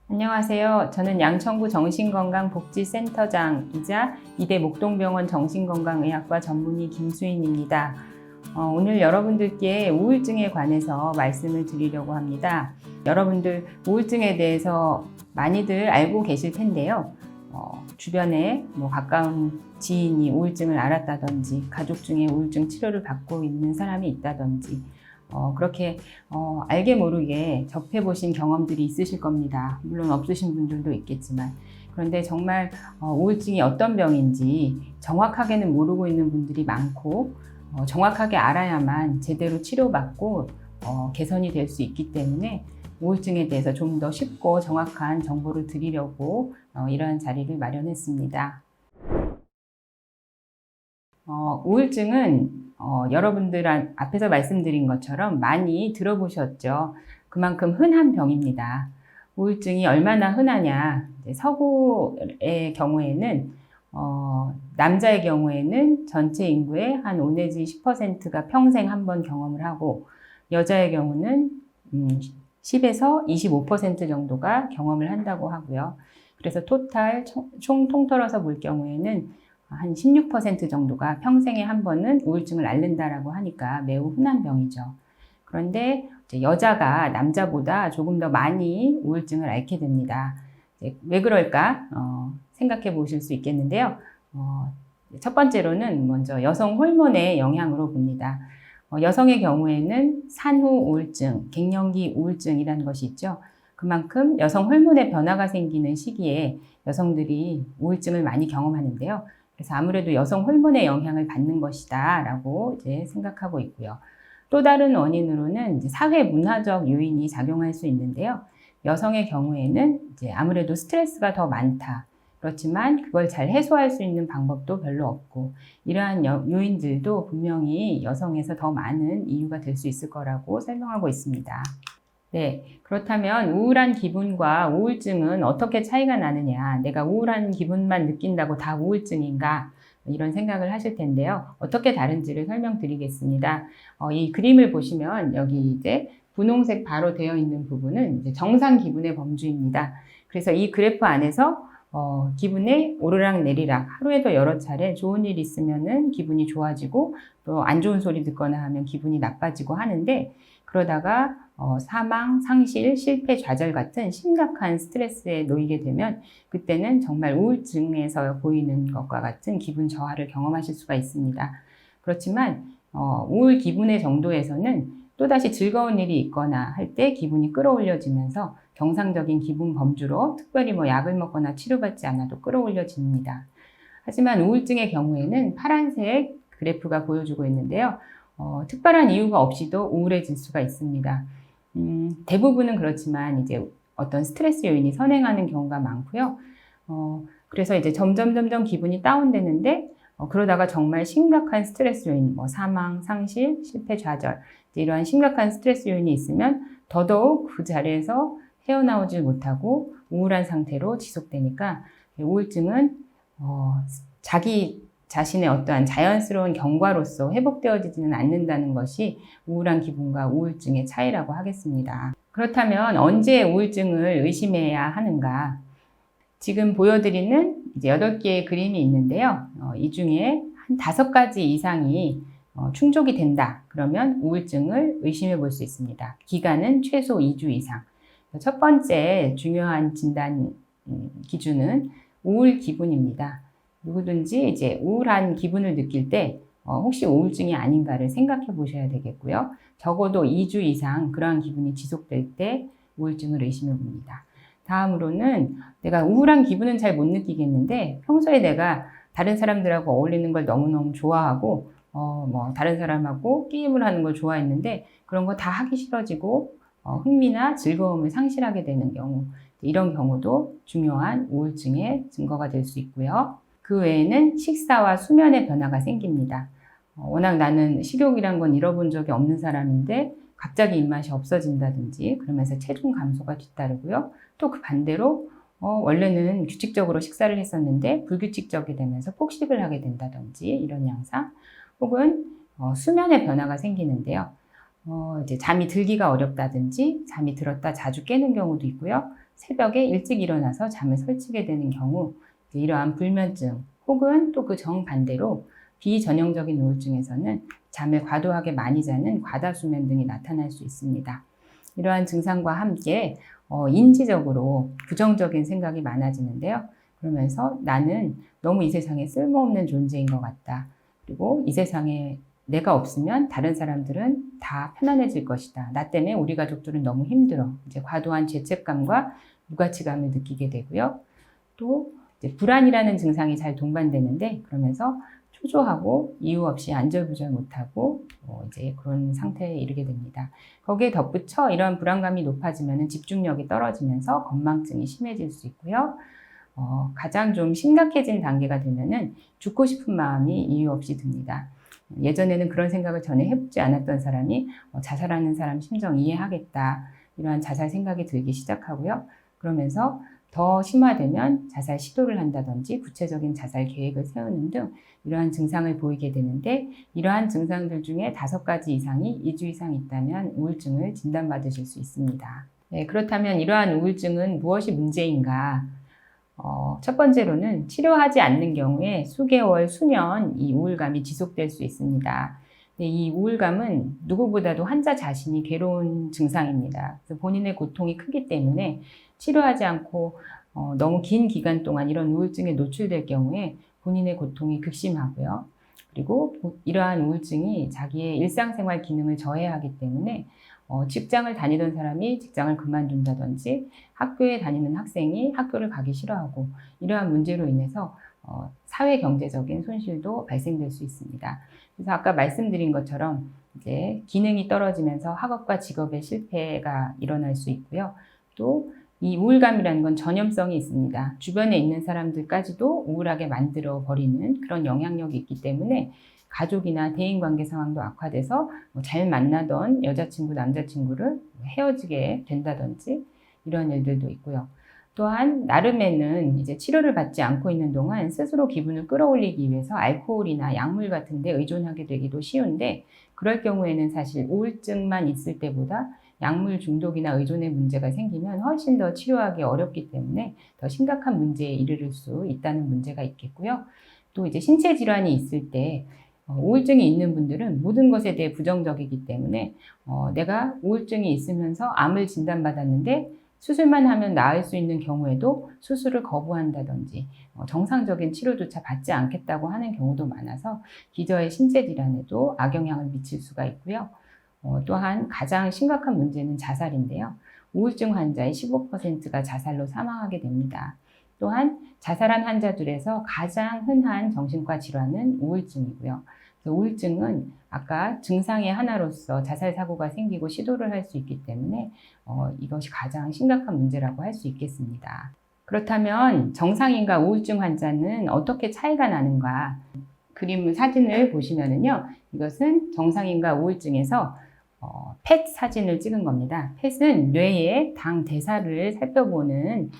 안녕하세요. 저는 양천구 정신건강복지센터장이자 이대 목동병원 정신건강의학과 전문의 김수인입니다. 오늘 여러분들께 우울증에 관해서 말씀을 드리려고 합니다. 여러분들 우울증에 대해서 많이들 알고 계실 텐데요. 주변에 가까운 지인이 우울증을 앓았다든지 가족 중에 우울증 치료를 받고 있는 사람이 있다든지 그렇게 알게 모르게 접해보신 경험들이 있으실 겁니다. 물론 없으신 분들도 있겠지만. 그런데 정말 우울증이 어떤 병인지 정확하게는 모르고 있는 분들이 많고 정확하게 알아야만 제대로 치료받고 개선이 될 수 있기 때문에 우울증에 대해서 좀 더 쉽고 정확한 정보를 드리려고 이러한 자리를 마련했습니다. 우울증은 여러분들 앞에서 말씀드린 것처럼 많이 들어보셨죠. 그만큼 흔한 병입니다. 우울증이 얼마나 흔하냐. 서구의 경우에는 남자의 경우에는 전체 인구의 한 5 내지 10%가 평생 한 번 경험을 하고 여자의 경우는 10에서 25% 정도가 경험을 한다고 하고요. 그래서 토탈 총 통틀어서 볼 경우에는 한 16% 정도가 평생에 한 번은 우울증을 앓는다라고 하니까 매우 흔한 병이죠. 그런데 여자가 남자보다 조금 더 많이 우울증을 앓게 됩니다. 왜 그럴까 생각해 보실 수 있겠는데요. 첫 번째로는 먼저 여성 호르몬의 영향으로 봅니다. 여성의 경우에는 산후 우울증, 갱년기 우울증이라는 것이 있죠. 그만큼 여성 호르몬의 변화가 생기는 시기에 여성들이 우울증을 많이 경험하는데요. 그래서 아무래도 여성 호르몬의 영향을 받는 것이다 라고 생각하고 있고요. 또 다른 원인으로는 사회 문화적 요인이 작용할 수 있는데요. 여성의 경우에는 아무래도 스트레스가 더 많다. 그렇지만 그걸 잘 해소할 수 있는 방법도 별로 없고 이러한 요인들도 분명히 여성에서 더 많은 이유가 될 수 있을 거라고 설명하고 있습니다. 네, 그렇다면 우울한 기분과 우울증은 어떻게 차이가 나느냐? 내가 우울한 기분만 느낀다고 다 우울증인가? 이런 생각을 하실 텐데요. 어떻게 다른지를 설명드리겠습니다. 이 그림을 보시면 여기 분홍색 바로 되어 있는 부분은 정상 기분의 범주입니다. 그래서 이 그래프 안에서 기분의 오르락내리락, 하루에도 여러 차례 좋은 일 있으면은 기분이 좋아지고 또 안 좋은 소리 듣거나 하면 기분이 나빠지고 하는데 그러다가 사망, 상실, 실패, 좌절 같은 심각한 스트레스에 놓이게 되면 그때는 정말 우울증에서 보이는 것과 같은 기분 저하를 경험하실 수가 있습니다. 그렇지만 우울 기분의 정도에서는 또다시 즐거운 일이 있거나 할 때 기분이 끌어올려지면서 정상적인 기분 범주로 특별히 약을 먹거나 치료받지 않아도 끌어올려집니다. 하지만 우울증의 경우에는 파란색 그래프가 보여주고 있는데요. 특별한 이유가 없이도 우울해질 수가 있습니다. 대부분은 그렇지만 어떤 스트레스 요인이 선행하는 경우가 많고요. 그래서 점점 기분이 다운되는데 그러다가 정말 심각한 스트레스 요인, 사망, 상실, 실패, 좌절 이러한 심각한 스트레스 요인이 있으면 더더욱 그 자리에서 헤어나오질 못하고 우울한 상태로 지속되니까 우울증은 자기 자신의 어떠한 자연스러운 경과로서 회복되어지지는 않는다는 것이 우울한 기분과 우울증의 차이라고 하겠습니다. 그렇다면 언제 우울증을 의심해야 하는가? 지금 보여드리는 8개의 그림이 있는데요. 이 중에 한 5가지 이상이 충족이 된다. 그러면 우울증을 의심해 볼 수 있습니다. 기간은 최소 2주 이상. 첫 번째 중요한 진단 기준은 우울 기분입니다. 누구든지 우울한 기분을 느낄 때 혹시 우울증이 아닌가를 생각해 보셔야 되겠고요. 적어도 2주 이상 그러한 기분이 지속될 때 우울증을 의심해 봅니다. 다음으로는 내가 우울한 기분은 잘 못 느끼겠는데 평소에 내가 다른 사람들하고 어울리는 걸 너무너무 좋아하고 다른 사람하고 게임을 하는 걸 좋아했는데 그런 거 다 하기 싫어지고 흥미나 즐거움을 상실하게 되는 경우 이런 경우도 중요한 우울증의 증거가 될 수 있고요. 그 외에는 식사와 수면의 변화가 생깁니다. 워낙 나는 식욕이란 건 잃어본 적이 없는 사람인데 갑자기 입맛이 없어진다든지 그러면서 체중 감소가 뒤따르고요. 또 그 반대로 원래는 규칙적으로 식사를 했었는데 불규칙적이 되면서 폭식을 하게 된다든지 이런 양상 혹은 수면의 변화가 생기는데요. 잠이 들기가 어렵다든지 잠이 들었다 자주 깨는 경우도 있고요. 새벽에 일찍 일어나서 잠을 설치게 되는 경우 이러한 불면증 혹은 또 그 정반대로 비전형적인 우울증에서는 잠을 과도하게 많이 자는 과다수면 등이 나타날 수 있습니다. 이러한 증상과 함께 인지적으로 부정적인 생각이 많아지는데요. 그러면서 나는 너무 이 세상에 쓸모없는 존재인 것 같다. 그리고 이 세상에 내가 없으면 다른 사람들은 다 편안해질 것이다. 나 때문에 우리 가족들은 너무 힘들어. 이제 과도한 죄책감과 무가치감을 느끼게 되고요. 또 이제 불안이라는 증상이 잘 동반되는데 그러면서 초조하고 이유 없이 안절부절 못하고 이제 그런 상태에 이르게 됩니다. 거기에 덧붙여 이런 불안감이 높아지면 집중력이 떨어지면서 건망증이 심해질 수 있고요. 가장 좀 심각해진 단계가 되면은 죽고 싶은 마음이 이유 없이 듭니다. 예전에는 그런 생각을 전혀 해보지 않았던 사람이 자살하는 사람 심정 이해하겠다. 이러한 자살 생각이 들기 시작하고요. 그러면서 더 심화되면 자살 시도를 한다든지 구체적인 자살 계획을 세우는 등 이러한 증상을 보이게 되는데 이러한 증상들 중에 5가지 이상이 2주 이상 있다면 우울증을 진단받으실 수 있습니다. 네, 그렇다면 이러한 우울증은 무엇이 문제인가? 첫 번째로는 치료하지 않는 경우에 수개월, 수년 이 우울감이 지속될 수 있습니다. 이 우울감은 누구보다도 환자 자신이 괴로운 증상입니다. 그래서 본인의 고통이 크기 때문에 치료하지 않고 너무 긴 기간 동안 이런 우울증에 노출될 경우에 본인의 고통이 극심하고요. 그리고 이러한 우울증이 자기의 일상생활 기능을 저해하기 때문에 직장을 다니던 사람이 직장을 그만둔다든지 학교에 다니는 학생이 학교를 가기 싫어하고 이러한 문제로 인해서 사회 경제적인 손실도 발생될 수 있습니다. 그래서 아까 말씀드린 것처럼 이제 기능이 떨어지면서 학업과 직업의 실패가 일어날 수 있고요. 또 이 우울감이라는 건 전염성이 있습니다. 주변에 있는 사람들까지도 우울하게 만들어 버리는 그런 영향력이 있기 때문에 가족이나 대인관계 상황도 악화돼서 잘 만나던 여자친구, 남자친구를 헤어지게 된다든지 이런 일들도 있고요. 또한 나름에는 이제 치료를 받지 않고 있는 동안 스스로 기분을 끌어올리기 위해서 알코올이나 약물 같은 데 의존하게 되기도 쉬운데 그럴 경우에는 사실 우울증만 있을 때보다 약물 중독이나 의존의 문제가 생기면 훨씬 더 치료하기 어렵기 때문에 더 심각한 문제에 이르를 수 있다는 문제가 있겠고요. 또 이제 신체 질환이 있을 때 우울증이 있는 분들은 모든 것에 대해 부정적이기 때문에 내가 우울증이 있으면서 암을 진단받았는데 수술만 하면 나을 수 있는 경우에도 수술을 거부한다든지 정상적인 치료조차 받지 않겠다고 하는 경우도 많아서 기저의 신체 질환에도 악영향을 미칠 수가 있고요. 또한 가장 심각한 문제는 자살인데요. 우울증 환자의 15%가 자살로 사망하게 됩니다. 또한 자살한 환자들에서 가장 흔한 정신과 질환은 우울증이고요. 우울증은 아까 증상의 하나로서 자살 사고가 생기고 시도를 할 수 있기 때문에 이것이 가장 심각한 문제라고 할 수 있겠습니다. 그렇다면 정상인과 우울증 환자는 어떻게 차이가 나는가? 그림 사진을 보시면은요, 이것은 정상인과 우울증에서 펫 사진을 찍은 겁니다. 펫은 뇌의 당 대사를 살펴보는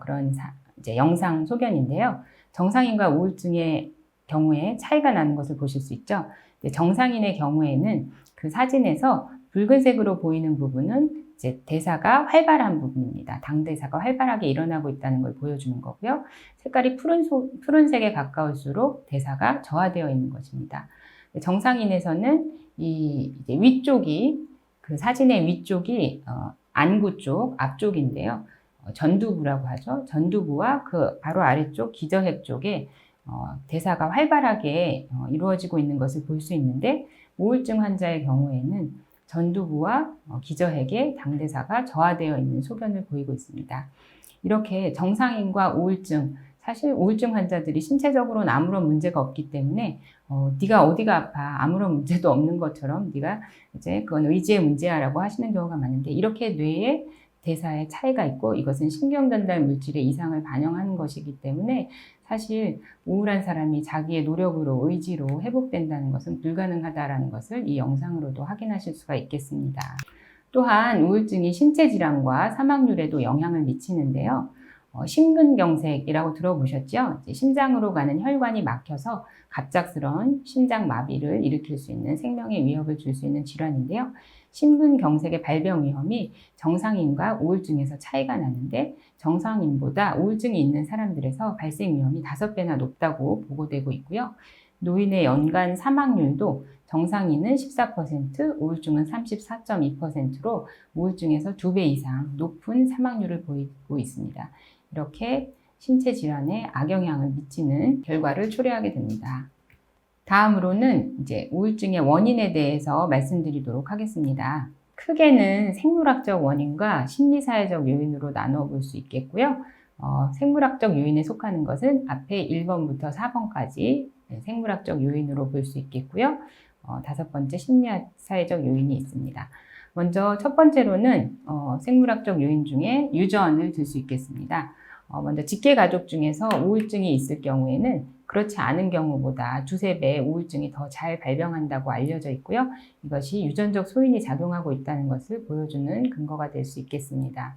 그런 이제 영상 소견인데요. 정상인과 우울증의 경우에 차이가 나는 것을 보실 수 있죠. 정상인의 경우에는 그 사진에서 붉은색으로 보이는 부분은 이제 대사가 활발한 부분입니다. 당 대사가 활발하게 일어나고 있다는 걸 보여주는 거고요. 색깔이 푸른색에 가까울수록 대사가 저하되어 있는 것입니다. 정상인에서는 이제 위쪽이 그 사진의 위쪽이 안구 쪽 앞쪽인데요. 전두부라고 하죠. 전두부와 그 바로 아래쪽 기저핵 쪽에 대사가 활발하게 이루어지고 있는 것을 볼 수 있는데 우울증 환자의 경우에는 전두부와 기저핵의 당대사가 저하되어 있는 소견을 보이고 있습니다. 이렇게 정상인과 우울증, 사실 우울증 환자들이 신체적으로는 아무런 문제가 없기 때문에 네가 어디가 아파 아무런 문제도 없는 것처럼 네가 이제 그건 의지의 문제야라고 하시는 경우가 많은데 이렇게 뇌에 대사에 차이가 있고 이것은 신경전달 물질의 이상을 반영하는 것이기 때문에 사실 우울한 사람이 자기의 노력으로 의지로 회복된다는 것은 불가능하다는 것을 이 영상으로도 확인하실 수가 있겠습니다. 또한 우울증이 신체 질환과 사망률에도 영향을 미치는데요. 심근경색이라고 들어보셨죠? 심장으로 가는 혈관이 막혀서 갑작스러운 심장마비를 일으킬 수 있는 생명의 위협을 줄 수 있는 질환인데요. 심근경색의 발병 위험이 정상인과 우울증에서 차이가 나는데 정상인보다 우울증이 있는 사람들에서 발생 위험이 5배나 높다고 보고되고 있고요. 노인의 연간 사망률도 정상인은 14%, 우울증은 34.2%로 우울증에서 2배 이상 높은 사망률을 보이고 있습니다. 이렇게 신체 질환에 악영향을 미치는 결과를 초래하게 됩니다. 다음으로는 이제 우울증의 원인에 대해서 말씀드리도록 하겠습니다. 크게는 생물학적 원인과 심리사회적 요인으로 나누어 볼 수 있겠고요. 생물학적 요인에 속하는 것은 앞에 1번부터 4번까지 생물학적 요인으로 볼 수 있겠고요. 5번째 심리사회적 요인이 있습니다. 먼저 첫 번째로는 생물학적 요인 중에 유전을 들 수 있겠습니다. 먼저 직계가족 중에서 우울증이 있을 경우에는 그렇지 않은 경우보다 2~3배 우울증이 더 잘 발병한다고 알려져 있고요. 이것이 유전적 소인이 작용하고 있다는 것을 보여주는 근거가 될 수 있겠습니다.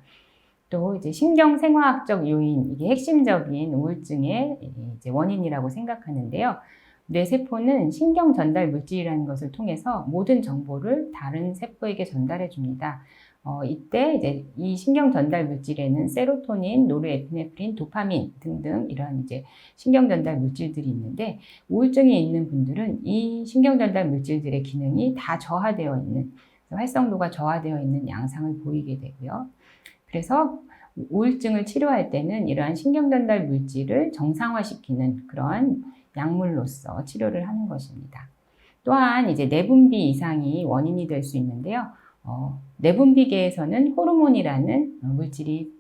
또 이제 신경생화학적 요인, 이게 핵심적인 우울증의 이제 원인이라고 생각하는데요. 뇌세포는 신경 전달 물질이라는 것을 통해서 모든 정보를 다른 세포에게 전달해 줍니다. 이때 이제 이 신경 전달 물질에는 세로토닌, 노르에피네프린, 도파민 등등 이런 이제 신경 전달 물질들이 있는데 우울증이 있는 분들은 이 신경 전달 물질들의 기능이 다 저하되어 있는, 활성도가 저하되어 있는 양상을 보이게 되고요. 그래서 우울증을 치료할 때는 이러한 신경 전달 물질을 정상화시키는 그런 약물로서 치료를 하는 것입니다. 또한 이제 내분비 이상이 원인이 될 수 있는데요. 내분비계에서는 호르몬이라는 물질이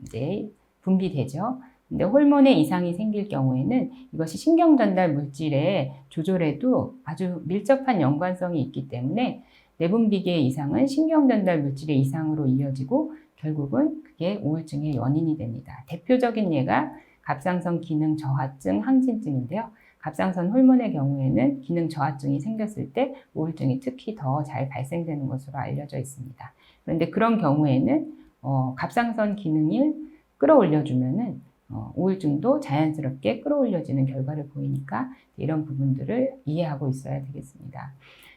이제 분비되죠. 근데 호르몬의 이상이 생길 경우에는 이것이 신경 전달 물질의 조절에도 아주 밀접한 연관성이 있기 때문에 내분비계의 이상은 신경 전달 물질의 이상으로 이어지고 결국은 그게 우울증의 원인이 됩니다. 대표적인 예가 갑상선 기능 저하증, 항진증인데요. 갑상선 호르몬의 경우에는 기능 저하증이 생겼을 때 우울증이 특히 더 잘 발생되는 것으로 알려져 있습니다. 그런데 그런 경우에는 갑상선 기능을 끌어올려주면은 우울증도 자연스럽게 끌어올려지는 결과를 보이니까 이런 부분들을 이해하고 있어야 되겠습니다.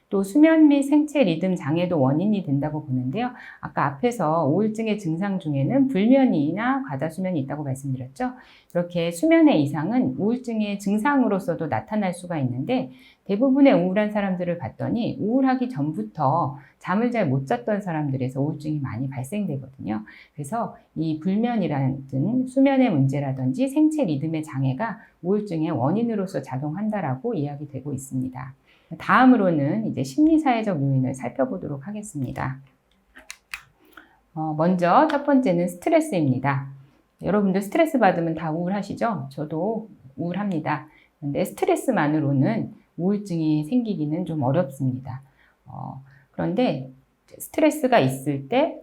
또 수면 및 생체 리듬 장애도 원인이 된다고 보는데요. 아까 앞에서 우울증의 증상 중에는 불면이나 과다수면이 있다고 말씀드렸죠. 이렇게 수면의 이상은 우울증의 증상으로서도 나타날 수가 있는데 대부분의 우울한 사람들을 봤더니 우울하기 전부터 잠을 잘 못 잤던 사람들에서 우울증이 많이 발생되거든요. 그래서 이 불면이라든 수면의 문제라든지 생체 리듬의 장애가 우울증의 원인으로서 작용한다라고 이야기되고 있습니다. 다음으로는 이제 심리사회적 요인을 살펴보도록 하겠습니다. 먼저 첫 번째는 스트레스입니다. 여러분들 스트레스 받으면 다 우울하시죠? 저도 우울합니다. 근데 스트레스만으로는 우울증이 생기기는 좀 어렵습니다. 그런데 스트레스가 있을 때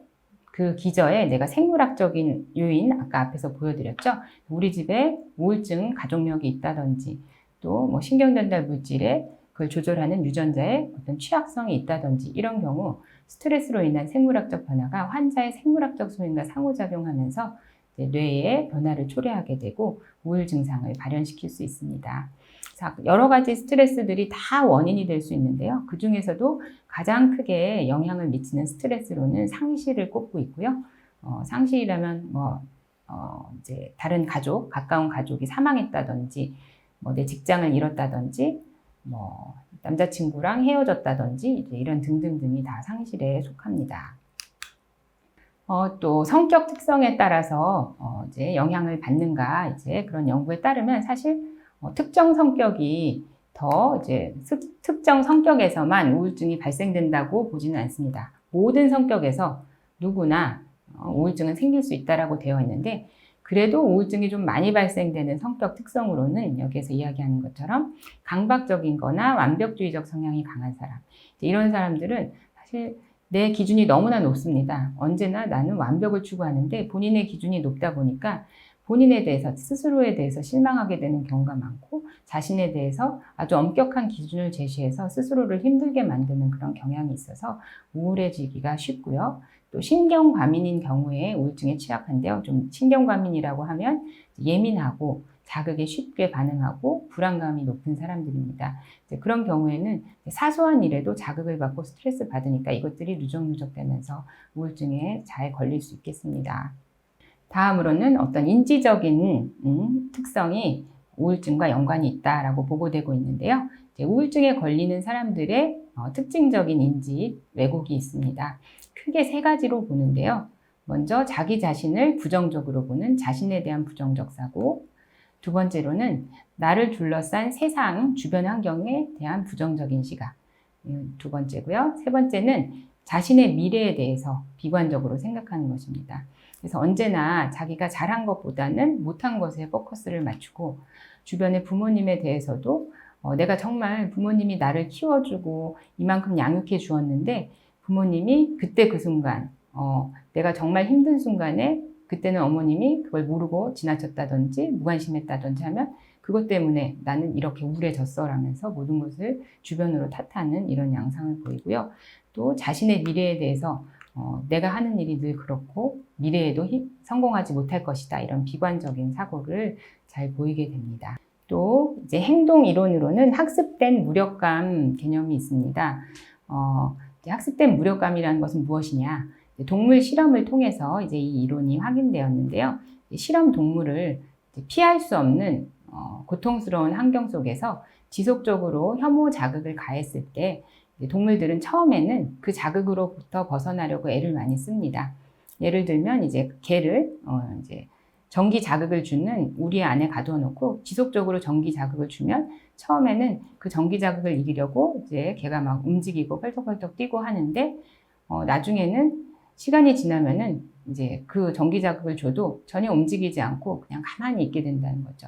그 기저에 내가 생물학적인 요인, 아까 앞에서 보여드렸죠? 우리 집에 우울증 가족력이 있다든지 또 뭐 신경전달 물질에 그걸 조절하는 유전자에 어떤 취약성이 있다든지 이런 경우 스트레스로 인한 생물학적 변화가 환자의 생물학적 소인과 상호작용하면서 뇌에 변화를 초래하게 되고 우울 증상을 발현시킬 수 있습니다. 자, 여러 가지 스트레스들이 다 원인이 될 수 있는데요. 그 중에서도 가장 크게 영향을 미치는 스트레스로는 상실을 꼽고 있고요. 상실이라면 이제 다른 가족, 가까운 가족이 사망했다든지, 내 직장을 잃었다든지, 남자친구랑 헤어졌다든지 이제 이런 등등등이 다 상실에 속합니다. 또 성격 특성에 따라서 이제 영향을 받는가 이제 그런 연구에 따르면 사실 특정 성격이 더 이제 특정 성격에서만 우울증이 발생된다고 보지는 않습니다. 모든 성격에서 누구나 우울증은 생길 수 있다라고 되어 있는데 그래도 우울증이 좀 많이 발생되는 성격 특성으로는 여기에서 이야기하는 것처럼 강박적인 거나 완벽주의적 성향이 강한 사람. 이런 사람들은 사실 내 기준이 너무나 높습니다. 언제나 나는 완벽을 추구하는데 본인의 기준이 높다 보니까 본인에 대해서, 스스로에 대해서 실망하게 되는 경우가 많고 자신에 대해서 아주 엄격한 기준을 제시해서 스스로를 힘들게 만드는 그런 경향이 있어서 우울해지기가 쉽고요. 또 신경과민인 경우에 우울증에 취약한데요. 좀 신경과민이라고 하면 예민하고 자극에 쉽게 반응하고 불안감이 높은 사람들입니다. 그런 경우에는 사소한 일에도 자극을 받고 스트레스 받으니까 이것들이 누적누적 되면서 우울증에 잘 걸릴 수 있겠습니다. 다음으로는 어떤 인지적인 특성이 우울증과 연관이 있다라고 보고되고 있는데요. 우울증에 걸리는 사람들의 특징적인 인지 왜곡이 있습니다. 크게 세 가지로 보는데요. 먼저 자기 자신을 부정적으로 보는 자신에 대한 부정적 사고, 두 번째로는 나를 둘러싼 세상, 주변 환경에 대한 부정적인 시각, 두 번째고요. 세 번째는 자신의 미래에 대해서 비관적으로 생각하는 것입니다. 그래서 언제나 자기가 잘한 것보다는 못한 것에 포커스를 맞추고 주변의 부모님에 대해서도 내가 정말 부모님이 나를 키워주고 이만큼 양육해 주었는데 부모님이 그때 그 순간 내가 정말 힘든 순간에 그때는 어머님이 그걸 모르고 지나쳤다든지 무관심했다든지 하면 그것 때문에 나는 이렇게 우울해졌어 라면서 모든 것을 주변으로 탓하는 이런 양상을 보이고요. 또 자신의 미래에 대해서 내가 하는 일이 늘 그렇고 미래에도 성공하지 못할 것이다 이런 비관적인 사고를 잘 보이게 됩니다. 또 이제 행동 이론으로는 학습된 무력감 개념이 있습니다. 학습된 무력감이라는 것은 무엇이냐? 동물 실험을 통해서 이제 이 이론이 확인되었는데요. 실험 동물을 피할 수 없는 고통스러운 환경 속에서 지속적으로 혐오 자극을 가했을 때 동물들은 처음에는 그 자극으로부터 벗어나려고 애를 많이 씁니다. 예를 들면 이제 개를 이제 전기 자극을 주는 우리 안에 가둬놓고 지속적으로 전기 자극을 주면 처음에는 그 전기 자극을 이기려고 이제 개가 막 움직이고 펄떡펄떡 뛰고 하는데 나중에는 시간이 지나면은 이제 그 전기 자극을 줘도 전혀 움직이지 않고 그냥 가만히 있게 된다는 거죠.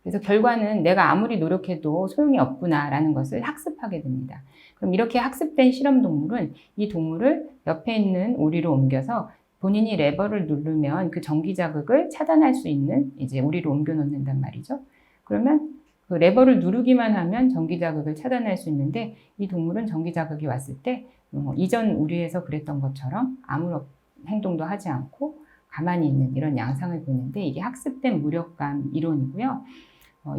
그래서 결과는 내가 아무리 노력해도 소용이 없구나라는 것을 학습하게 됩니다. 그럼 이렇게 학습된 실험 동물은 이 동물을 옆에 있는 오리로 옮겨서 본인이 레버를 누르면 그 전기 자극을 차단할 수 있는 이제 오리로 옮겨 놓는단 말이죠. 그러면 그 레버를 누르기만 하면 전기 자극을 차단할 수 있는데 이 동물은 전기 자극이 왔을 때 이전 우리에서 그랬던 것처럼 아무런 행동도 하지 않고 가만히 있는 이런 양상을 보이는데 이게 학습된 무력감 이론이고요.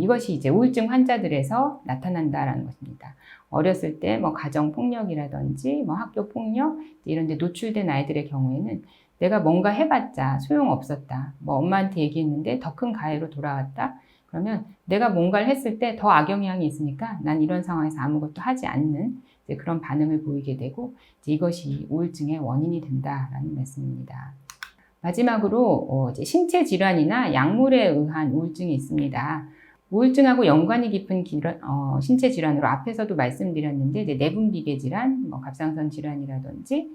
이것이 이제 우울증 환자들에서 나타난다라는 것입니다. 어렸을 때 뭐 가정 폭력이라든지 뭐 학교 폭력 이런 데 노출된 아이들의 경우에는 내가 뭔가 해봤자 소용없었다. 뭐 엄마한테 얘기했는데 더 큰 가해로 돌아왔다. 그러면 내가 뭔가를 했을 때 더 악영향이 있으니까 난 이런 상황에서 아무것도 하지 않는 이제 그런 반응을 보이게 되고 이제 이것이 우울증의 원인이 된다라는 말씀입니다. 마지막으로 이제 신체 질환이나 약물에 의한 우울증이 있습니다. 우울증하고 연관이 깊은 신체 질환으로 앞에서도 말씀드렸는데 이제 내분비계 질환, 뭐 갑상선 질환이라든지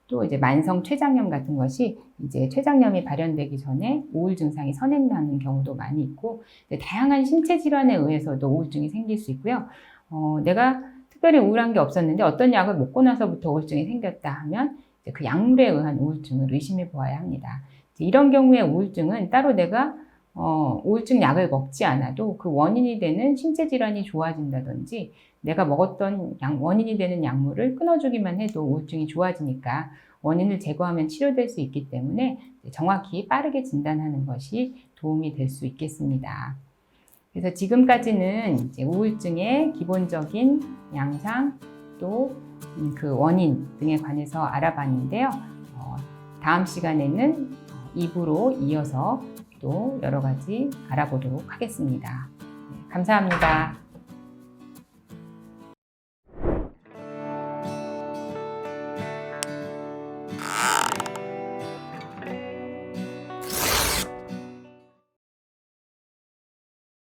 또 이제 만성 췌장염 같은 것이 이제 췌장염이 발현되기 전에 우울 증상이 선행하는 경우도 많이 있고 다양한 신체 질환에 의해서도 우울증이 생길 수 있고요. 내가 특별히 우울한 게 없었는데 어떤 약을 먹고 나서부터 우울증이 생겼다 하면 그 약물에 의한 우울증을 의심해 보아야 합니다. 이런 경우에 우울증은 따로 내가 우울증 약을 먹지 않아도 그 원인이 되는 신체 질환이 좋아진다든지 내가 먹었던 원인이 되는 약물을 끊어주기만 해도 우울증이 좋아지니까 원인을 제거하면 치료될 수 있기 때문에 정확히 빠르게 진단하는 것이 도움이 될 수 있겠습니다. 그래서 지금까지는 이제 우울증의 기본적인 양상 또 그 원인 등에 관해서 알아봤는데요. 다음 시간에는 2부로 이어서 또 여러 가지 알아보도록 하겠습니다. 감사합니다.